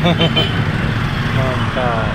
Mantap.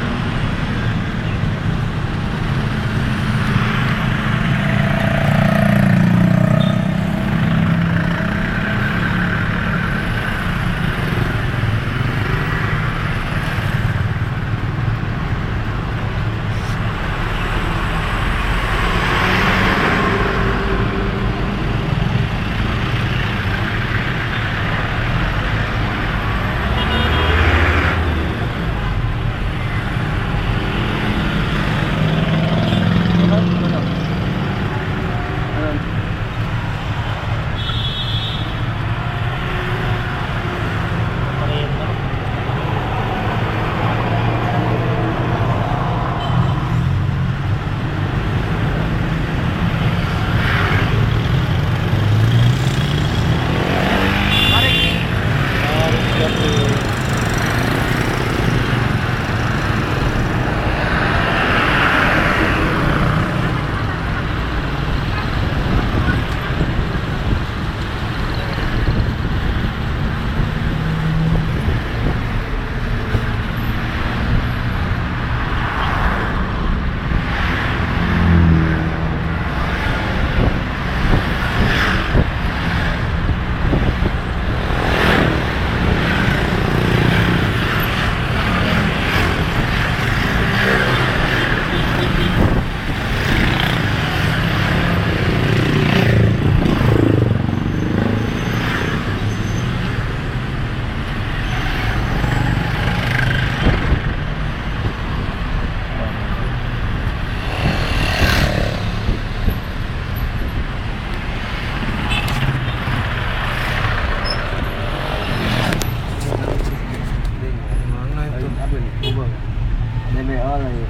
DBO lagi.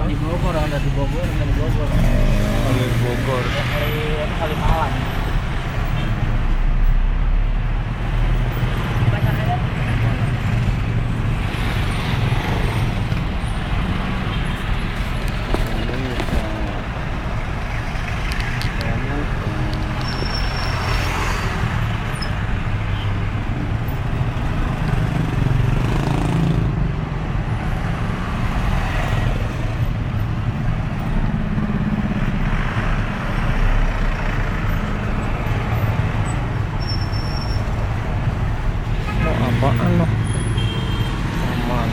Di Bogor, ada di Bogor, ada di Bogor. Kali Bogor. Kali Malang. Apaan loh? Aman.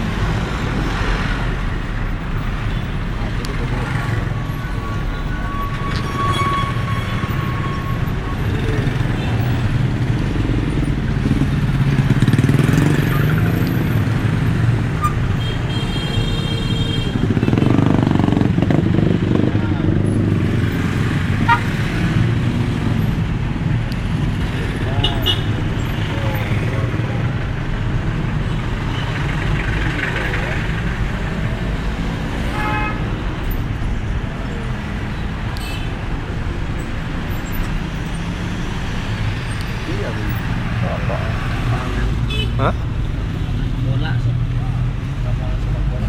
Hah? Bola sih. Kapal sepak bola.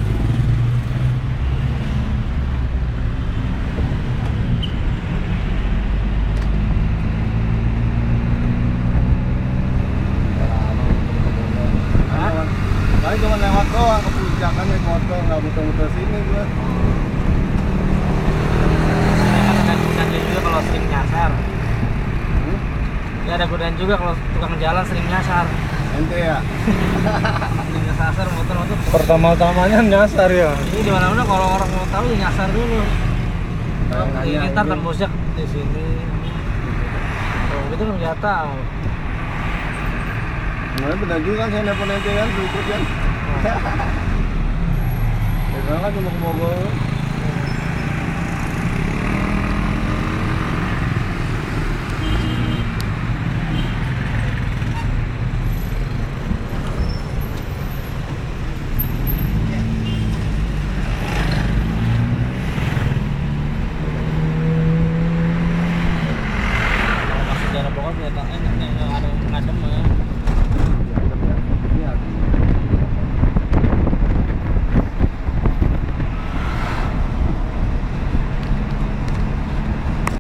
Paling cuma lewat doang ke puncak kan naik motor, nggak muter-muter sini gue. Ada juga kalau sering nyasar. Ya ada godaan juga kalau tukang jalan sering nyasar. Ente ya. Sering nyasar motor-motor. Pertama-tamanya nyasar ya. Ini di mana-mana kalau orang mau tahu ya nyasar dulu. Iya, Ntar tembusnya di sini. Kalau gitu kan nggak tahu. Kemarin benar juga kan saya nelfon ente kan, berikut kan. Ya kan cuma ke Bogor. Kalau masuk daerah Bogor kelihatan enak nih, ada ngadem.